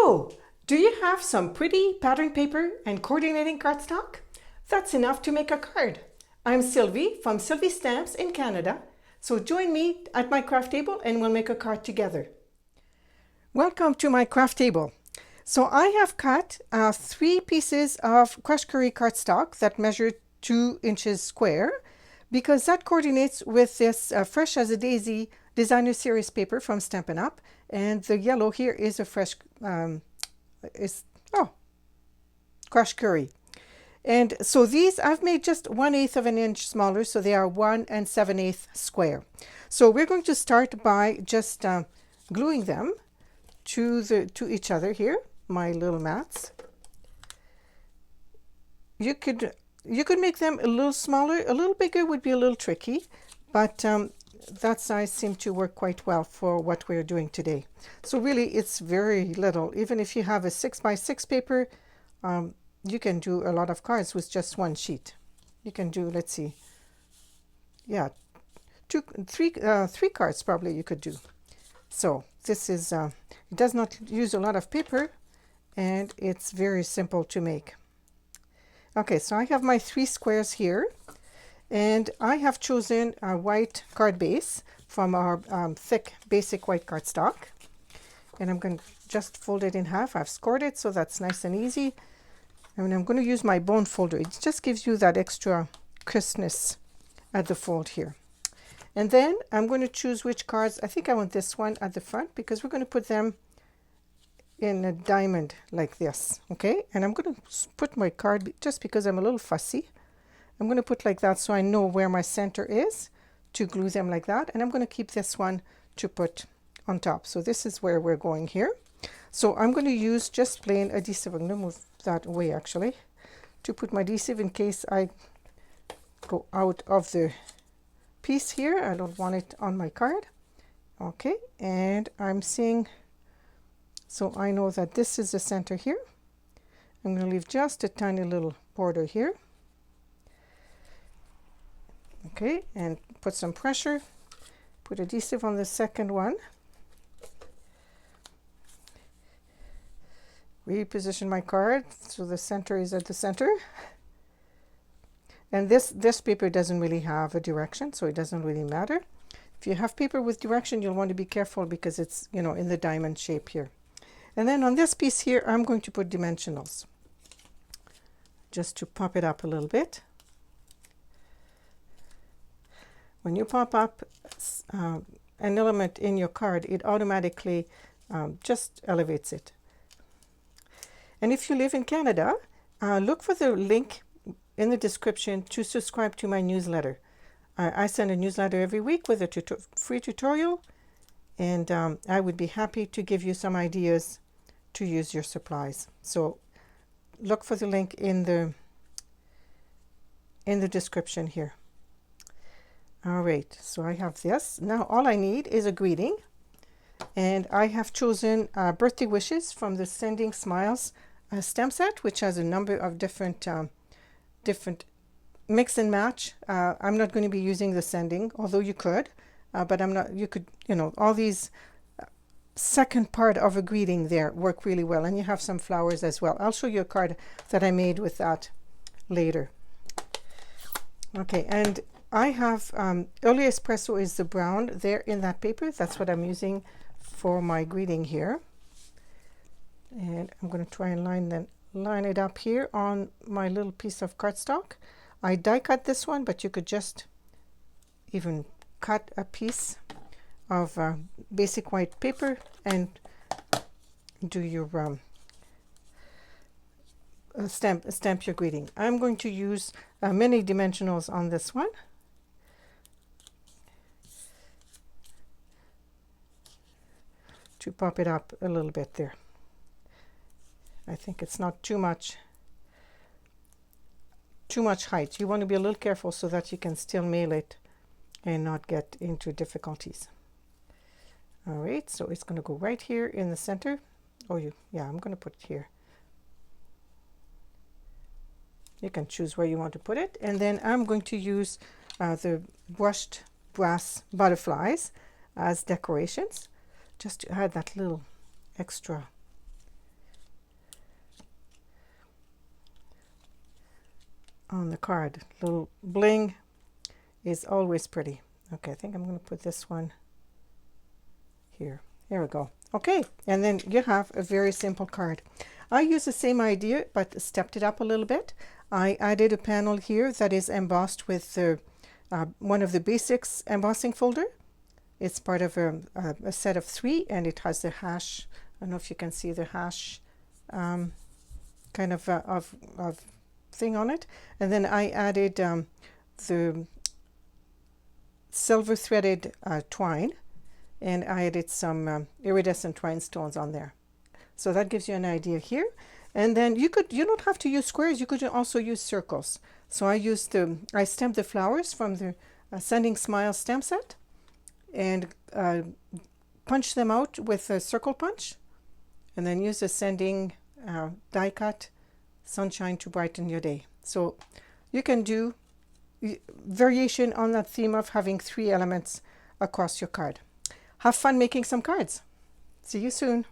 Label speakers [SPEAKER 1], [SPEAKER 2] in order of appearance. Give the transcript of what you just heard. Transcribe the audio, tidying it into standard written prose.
[SPEAKER 1] So, do you have some pretty pattern paper and coordinating cardstock? That's enough to make a card. I'm Sylvie from Sylvie Stamps in Canada, so join me at my craft table and we'll make a card together. Welcome to my craft table. So I have cut 3 pieces of crushed curry cardstock that measure 2 inches square because that coordinates with this Fresh as a Daisy designer series paper from Stampin' Up, and the yellow here is a fresh crushed curry. And so these I've made just 1/8 of an inch smaller, so they are 1 7/8 square. So we're going to start by just gluing them to each other here, my little mats. You could make them a little smaller. A little bigger would be a little tricky, but that size seemed to work quite well for what we're doing today. So really it's very little. Even if you have a 6x6 paper, you can do a lot of cards with just one sheet. You can do, let's see, yeah, three cards probably you could do. So this is, it does not use a lot of paper and it's very simple to make. Okay, so I have my 3 squares here, and I have chosen a white card base from our thick basic white cardstock, and I'm going to just fold it in half. I've scored it so that's nice and easy, and I'm going to use my bone folder. It just gives you that extra crispness at the fold here. And then I'm going to choose which cards. I think I want this one at the front because we're going to put them in a diamond like this, okay? And I'm going to put my card, just because I'm a little fussy, I'm going to put like that so I know where my center is to glue them like that. And I'm going to keep this one to put on top. So this is where we're going here. So I'm going to use just plain adhesive. I'm going to move that away actually to put my adhesive in case I go out of the piece here. I don't want it on my card. Okay, and I'm seeing, so I know that this is the center here. I'm going to leave just a tiny little border here. Okay, and put some pressure. Put adhesive on the second one. Reposition my card so the center is at the center. And this paper doesn't really have a direction, so it doesn't really matter. If you have paper with direction, you'll want to be careful because it's, you know, in the diamond shape here. And then on this piece here, I'm going to put dimensionals just to pop it up a little bit. When you pop up an element in your card, it automatically just elevates it. And if you live in Canada, look for the link in the description to subscribe to my newsletter. I send a newsletter every week with a free tutorial, and I would be happy to give you some ideas to use your supplies. So look for the link in the description here. All right, so I have this. Now all I need is a greeting, and I have chosen birthday wishes from the Sending Smiles stamp set, which has a number of different mix and match. I'm not going to be using the sending, although you could, but I'm not. You could, you know, all these second part of a greeting there work really well, and you have some flowers as well. I'll show you a card that I made with that later. Okay, and I have Early Espresso is the brown there in that paper. That's what I'm using for my greeting here, and I'm going to try and line it up here on my little piece of cardstock. I die cut this one, but you could just even cut a piece of basic white paper and do your stamp your greeting. I'm going to use many dimensionals on this one. To pop it up a little bit there. I think it's not too much height. You want to be a little careful so that you can still mail it and not get into difficulties. All right, so it's going to go right here in the center. Yeah, I'm going to put it here. You can choose where you want to put it, and then I'm going to use the brushed brass butterflies as decorations, just to add that little extra on the card. Little bling is always pretty. Okay, I think I'm going to put this one here. There we go. Okay, and then you have a very simple card. I use the same idea but stepped it up a little bit. I added a panel here that is embossed with one of the basics embossing folder. It's part of a set of 3, and it has the hash. I don't know if you can see the hash kind of thing on it. And then I added the silver threaded twine, and I added some iridescent rhinestones on there. So that gives you an idea here. And then you don't have to use squares, you could also use circles. So I stamped the flowers from the Sending Smile stamp set and punch them out with a circle punch, and then use the Sending die cut Sunshine to Brighten Your Day. So you can do variation on that theme of having 3 elements across your card. Have fun making some cards. See you soon.